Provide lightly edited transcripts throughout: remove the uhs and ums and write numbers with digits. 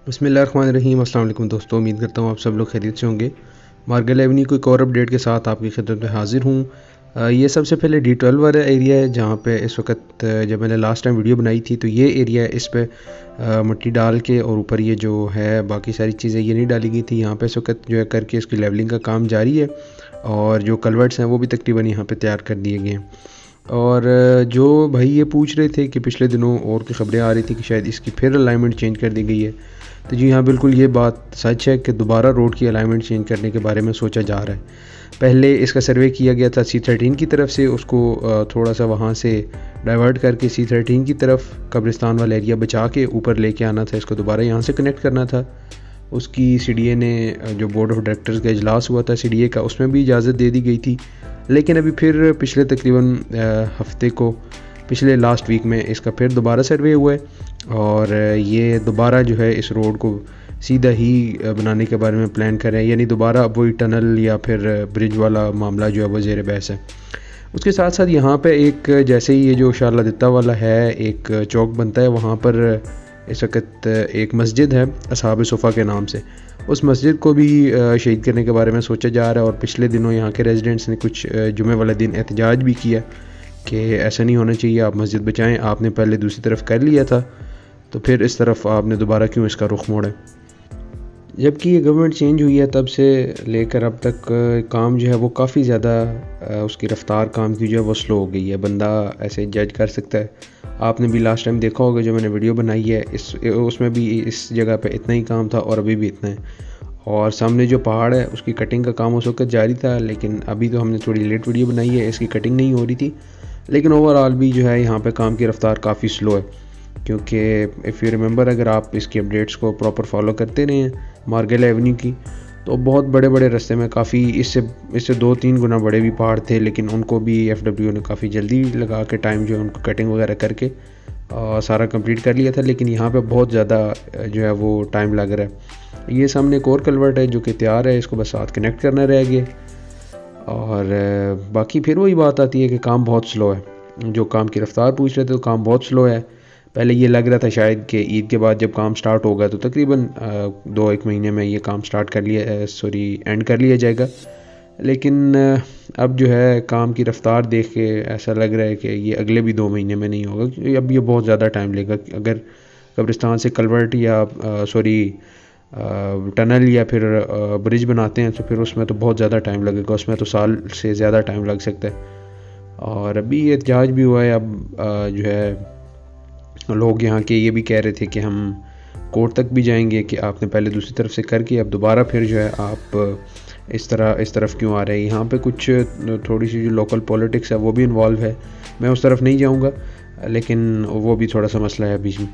बिस्मिल्लाहिर्रहमानिर्रहीम। अस्सलाम वालेकुम दोस्तों, उम्मीद करता हूँ आप सब लोग खैरियत से होंगे। मार्गल एवेन्यू को एक और अपडेट के साथ आपकी खिदमत में हाज़िर हूँ। ये सबसे पहले D12 वाला एरिया है जहाँ पे इस वक्त जब मैंने लास्ट टाइम वीडियो बनाई थी तो ये एरिया है। इस पे मिट्टी डाल के और ऊपर ये जो है बाकी सारी चीज़ें ये नहीं डाली गई थी। यहाँ पे इस वक्त जो है करके इसकी लेवलिंग का काम जारी है और जो कलवर्ट्स हैं वो भी तकरीबन यहाँ पे तैयार कर दिए गए हैं। और जो भाई ये पूछ रहे थे कि पिछले दिनों और की ख़बरें आ रही थी कि शायद इसकी फिर अलाइनमेंट चेंज कर दी गई है, तो जी हाँ, बिल्कुल ये बात सच है कि दोबारा रोड की अलाइनमेंट चेंज करने के बारे में सोचा जा रहा है। पहले इसका सर्वे किया गया था C13 की तरफ से, उसको थोड़ा सा वहाँ से डाइवर्ट करके C13 की तरफ कब्रिस्तान वाला एरिया बचा के ऊपर लेके आना था, इसको दोबारा यहाँ से कनेक्ट करना था। उसकी CDA ने जो बोर्ड ऑफ डायरेक्टर्स का इजलास हुआ था CDA का, उसमें भी इजाज़त दे दी गई थी। लेकिन अभी फिर पिछले तकरीबन हफ्ते को पिछले लास्ट वीक में इसका फिर दोबारा सर्वे हुआ है और ये दोबारा जो है इस रोड को सीधा ही बनाने के बारे में प्लान कर रहे हैं, यानी दोबारा अब वही टनल या फिर ब्रिज वाला मामला जो है वो ज़ेर बहस है। उसके साथ साथ यहाँ पे एक जैसे ही ये जो शारला दित्ता वाला है एक चौक बनता है, वहाँ पर इस वक्त एक मस्जिद है असहाब सुफ़ा के नाम से, उस मस्जिद को भी शहीद करने के बारे में सोचा जा रहा है। और पिछले दिनों यहाँ के रेजिडेंट्स ने कुछ जुमे वाले दिन एहतजाज भी किया कि ऐसा नहीं होना चाहिए, आप मस्जिद बचाएं, आपने पहले दूसरी तरफ कर लिया था तो फिर इस तरफ आपने दोबारा क्यों इसका रुख मोड़ा। जबकि ये गवर्नमेंट चेंज हुई है तब से लेकर अब तक काम जो है वो काफ़ी ज़्यादा उसकी रफ़्तार काम की जो है वो स्लो हो गई है। बंदा ऐसे जज कर सकता है। आपने भी लास्ट टाइम देखा होगा जो मैंने वीडियो बनाई है उसमें भी इस जगह पे इतना ही काम था और अभी भी इतना है। और सामने जो पहाड़ है उसकी कटिंग का काम उस वक्त जारी था, लेकिन अभी तो हमने थोड़ी लेट वीडियो बनाई है, इसकी कटिंग नहीं हो रही थी। लेकिन ओवरऑल भी जो है यहाँ पे काम की रफ़्तार काफ़ी स्लो है, क्योंकि इफ़ यू रिमेंबर अगर आप इसकी अपडेट्स को प्रॉपर फॉलो करते रहे हैं मार्गल एवेन्यू की, तो बहुत बड़े बड़े रास्ते में काफ़ी इससे 2-3 गुना बड़े भी पहाड़ थे, लेकिन उनको भी FW ने काफ़ी जल्दी लगा के टाइम जो है उनको कटिंग वगैरह करके सारा कंप्लीट कर लिया था। लेकिन यहाँ पे बहुत ज़्यादा जो है वो टाइम लग रहा है। ये सामने एक और कलवर्ट है जो कि तैयार है, इसको बस साथ कनेक्ट करना रह गया। और बाकी फिर वही बात आती है कि काम बहुत स्लो है। जो काम की रफ़्तार पूछ रहे थे तो काम बहुत स्लो है। पहले ये लग रहा था शायद कि ईद के बाद जब काम स्टार्ट होगा तो तकरीबन 2-1 महीने में ये काम एंड कर लिया जाएगा। लेकिन अब जो है काम की रफ़्तार देख के ऐसा लग रहा है कि ये अगले भी 2 महीने में नहीं होगा, क्योंकि अब ये बहुत ज़्यादा टाइम लेगा। अगर कब्रिस्तान से कलवर्ट या टनल या फिर ब्रिज बनाते हैं तो फिर उसमें तो बहुत ज़्यादा टाइम लगेगा, उसमें तो साल से ज़्यादा टाइम लग सकता है। और अभी एहतजाज भी हुआ है। अब जो है लोग यहाँ के ये भी कह रहे थे कि हम कोर्ट तक भी जाएंगे कि आपने पहले दूसरी तरफ से करके अब दोबारा फिर जो है आप इस तरफ क्यों आ रहे हैं। यहाँ पे कुछ थोड़ी सी जो लोकल पॉलिटिक्स है वो भी इन्वॉल्व है। मैं उस तरफ नहीं जाऊँगा, लेकिन वो भी थोड़ा सा मसला है बीच में।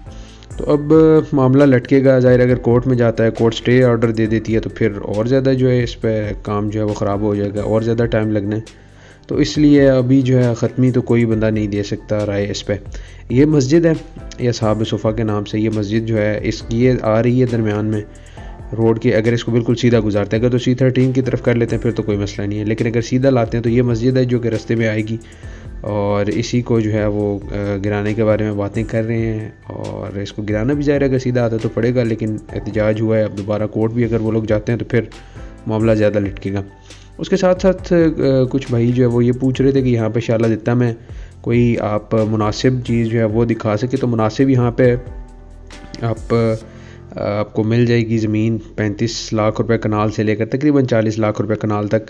तो अब मामला लटकेगा। ज़ाहिर अगर कोर्ट में जाता है, कोर्ट स्टे ऑर्डर दे देती है तो फिर और ज़्यादा जो है इस पर काम जो है वो ख़राब हो जाएगा, और ज़्यादा टाइम लगना है। तो इसलिए अभी जो है ख़त्मी तो कोई बंदा नहीं दे सकता राय इस पर। ये मस्जिद है, ये असहाब सुफ़ा के नाम से ये मस्जिद जो है ये आ रही है दरमियान में रोड के। अगर इसको बिल्कुल सीधा गुजारते हैं, अगर तो C13 की तरफ कर लेते हैं फिर तो कोई मसला नहीं है, लेकिन अगर सीधा लाते हैं तो ये मस्जिद है जो कि रास्ते में आएगी और इसी को जो है वो गिराने के बारे में बातें कर रहे हैं। और इसको गिराना भी ज़ाहिर अगर सीधा आता तो पड़ेगा, लेकिन एहतजाज हुआ है। अब दोबारा कोर्ट भी अगर वो लोग जाते हैं तो फिर मामला ज़्यादा लटकेगा। उसके साथ साथ कुछ भाई जो है वो ये पूछ रहे थे कि यहाँ पे शारला दित्ता में कोई आप मुनासिब चीज़ जो है वो दिखा सके। तो मुनासिब यहाँ पे आपको मिल जाएगी ज़मीन 35 लाख रुपए कनाल से लेकर तकरीबन 40 लाख रुपए कनाल तक।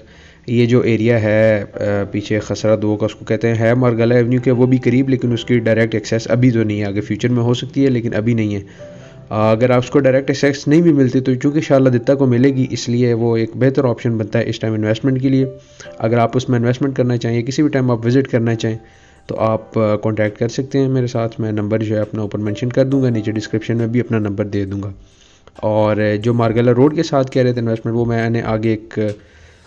ये जो एरिया है पीछे खसरा 2 का उसको कहते हैं, मार्गल एवेन्यू के वो भी करीब, लेकिन उसकी डायरेक्ट एक्सेस अभी तो नहीं है, आगे फ्यूचर में हो सकती है लेकिन अभी नहीं है। अगर आप उसको डायरेक्ट एक्सेस नहीं भी मिलती तो चूँकि शारला दित्ता को मिलेगी, इसलिए वो एक बेहतर ऑप्शन बनता है इस टाइम इन्वेस्टमेंट के लिए। अगर आप उसमें इन्वेस्टमेंट करना चाहें, किसी भी टाइम आप विज़िट करना चाहें तो आप कांटेक्ट कर सकते हैं मेरे साथ। मैं नंबर जो है अपना ऊपर मेंशन कर दूंगा, नीचे डिस्क्रिप्शन में भी अपना नंबर दे दूंगा। और जो मार्गला रोड के साथ कह रहे थे इन्वेस्टमेंट, वो मैंने आगे एक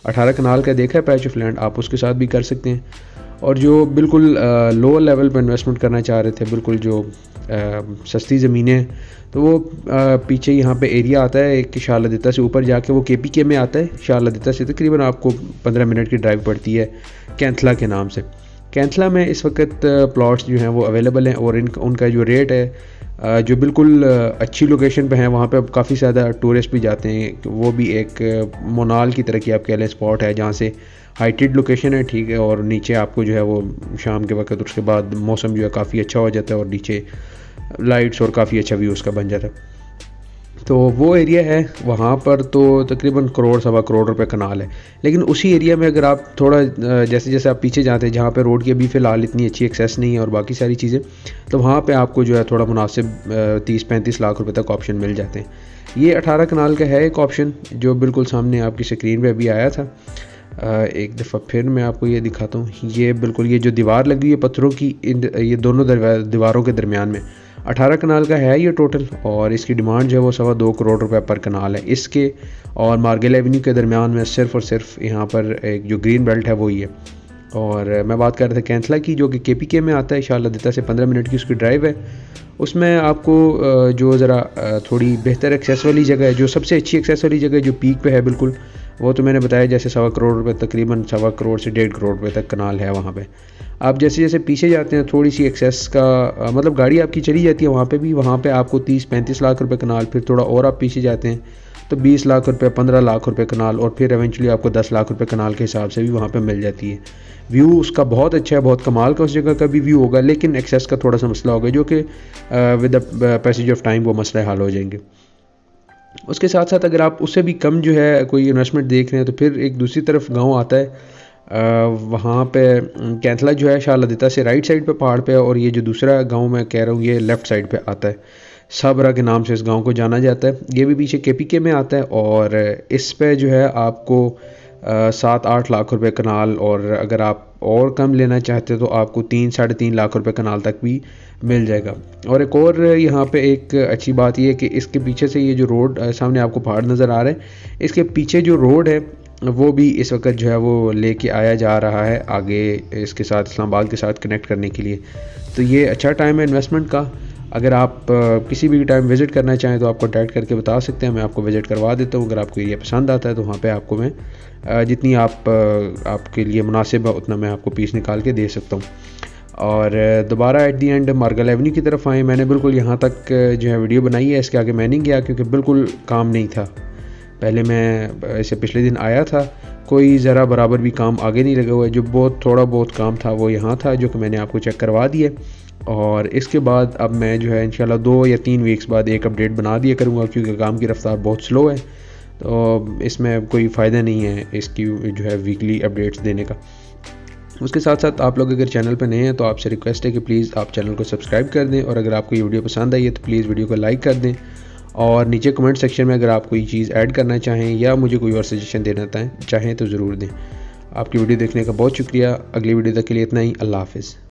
18 कनाल का देखा है पैच ऑफ लैंड, आप उसके साथ भी कर सकते हैं। और जो बिल्कुल लोअर लेवल पर इन्वेस्टमेंट करना चाह रहे थे, बिल्कुल जो सस्ती ज़मीनें, तो वो पीछे यहाँ पे एरिया आता है एक शारला दित्ता से ऊपर जाके वो KPK में आता है। शारला दित्ता से तकरीबन आपको 15 मिनट की ड्राइव पड़ती है कैंथला के नाम से। कैंथला में इस वक्त प्लॉट्स जो हैं वो अवेलेबल हैं और उनका जो रेट है जो बिल्कुल अच्छी लोकेशन पे है, वहाँ पे काफ़ी ज़्यादा टूरिस्ट भी जाते हैं। वो भी एक मोनाल की तरह की आप कह लें स्पॉट है, जहाँ से हाइटेड लोकेशन है, ठीक है, और नीचे आपको जो है वो शाम के वक्त उसके बाद मौसम जो है काफ़ी अच्छा हो जाता है और नीचे लाइट्स और काफ़ी अच्छा व्यू उसका बन जाता है। तो वो एरिया है वहाँ पर तो तकरीबन करोड़ सवा करोड़ रुपए कनाल है। लेकिन उसी एरिया में अगर आप थोड़ा जैसे जैसे आप पीछे जाते हैं, जहाँ पे रोड की अभी फ़िलहाल इतनी अच्छी एक्सेस नहीं है और बाकी सारी चीज़ें, तो वहाँ पे आपको जो है थोड़ा मुनासिब 30-35 लाख रुपए तक ऑप्शन मिल जाते हैं। ये 18 कनाल का है एक ऑप्शन जो बिल्कुल सामने आपकी स्क्रीन पर अभी आया था। एक दफ़ा फिर मैं आपको ये दिखाता हूँ। ये बिल्कुल ये जो दीवार लगी हुई है पत्थरों की, ये दोनों दीवारों के दरमियान में 18 कनाल का है ये टोटल, और इसकी डिमांड जो है वो 2.25 करोड़ रुपए पर कनाल है इसके। और मार्गेल एवेन्यू के दरमियान में सिर्फ और सिर्फ यहाँ पर एक जो ग्रीन बेल्ट है वो ही है। और मैं बात कर रहा था कैंथला की, जो कि KPK में आता है, शाला दिता से 15 मिनट की उसकी ड्राइव है। उसमें आपको जो ज़रा थोड़ी बेहतर एक्सेस वाली जगह है, जो सबसे अच्छी एक्सेस वाली जगह है, जो पीक पे है बिल्कुल, वो तो मैंने बताया जैसे 2.25 करोड़ रुपए, तकरीबन 2.25 करोड़ से 1.5 करोड़ रुपए तक कनाल है वहाँ पे। आप जैसे जैसे पीछे जाते हैं थोड़ी सी एक्सेस का मतलब गाड़ी आपकी चली जाती है वहाँ पे भी, वहाँ पे आपको 30-35 लाख रुपए कनाल, फिर थोड़ा और आप पीछे जाते हैं तो 20 लाख रुपए, 15 लाख रुपए कनाल, और फिर एवेंचुअली आपको 10 लाख रुपए कनाल के हिसाब से भी वहाँ पे मिल जाती है। व्यू उसका बहुत अच्छा है, बहुत कमाल का उस जगह का भी व्यू होगा, लेकिन एक्सेस का थोड़ा सा मसला होगा जो कि with the passage of time वो मसले हल हो जाएंगे। उसके साथ साथ अगर आप उससे भी कम जो है कोई इन्वेस्टमेंट देख रहे हैं तो फिर एक दूसरी तरफ गांव आता है, वहाँ पे कैंथला जो है शाला दिता से राइट साइड पे पहाड़ पे है, और ये जो दूसरा गांव मैं कह रहा हूँ ये लेफ़्ट साइड पे आता है। सबरा के नाम से इस गांव को जाना जाता है। ये भी पीछे KPK में आता है, और इस पे जो है आपको 7-8 लाख रुपए कनाल, और अगर आप और कम लेना चाहते हो तो आपको 3-3.5 लाख रुपए कनाल तक भी मिल जाएगा। और एक और यहाँ पे एक अच्छी बात ये है कि इसके पीछे से ये जो रोड सामने आपको पहाड़ नज़र आ रहे हैं, इसके पीछे जो रोड है वो भी इस वक्त जो है वो लेके आया जा रहा है आगे इसके साथ, इस्लामाबाद के साथ कनेक्ट करने के लिए। तो ये अच्छा टाइम है इन्वेस्टमेंट का। अगर आप किसी भी टाइम विज़िट करना चाहें तो आप कॉन्टैक्ट करके बता सकते हैं, मैं आपको विज़िट करवा देता हूँ। अगर आपको एरिया पसंद आता है तो वहाँ पे आपको मैं जितनी आपके लिए मुनासिब है उतना मैं आपको पीस निकाल के दे सकता हूँ। और दोबारा एट दी एंड मार्गेल एवेन्यू की तरफ आए। मैंने बिल्कुल यहाँ तक जो है वीडियो बनाई है, इसके आगे मैं नहीं गया क्योंकि बिल्कुल काम नहीं था। पहले मैं इसे पिछले दिन आया था, कोई ज़रा बराबर भी काम आगे नहीं लगा हुआ है। जो थोड़ा बहुत काम था वो यहाँ था, जो कि मैंने आपको चेक करवा दिया। और इसके बाद अब मैं जो है इंशाल्लाह 2 या 3 वीक्स बाद एक अपडेट बना दिया करूँगा, क्योंकि काम की रफ्तार बहुत स्लो है, तो इसमें कोई फ़ायदा नहीं है इसकी जो है वीकली अपडेट्स देने का। उसके साथ साथ आप लोग अगर चैनल पर नए हैं तो आपसे रिक्वेस्ट है कि प्लीज़ आप चैनल को सब्सक्राइब कर दें, और अगर आपको ये वीडियो पसंद आई है तो प्लीज़ वीडियो को लाइक कर दें। और नीचे कमेंट सेक्शन में अगर आप कोई चीज़ ऐड करना चाहें या मुझे कोई और सजेशन देना चाहें तो ज़रूर दें। आपकी वीडियो देखने का बहुत शुक्रिया। अगली वीडियो तक के लिए इतना ही। अल्लाह हाफ़िज़।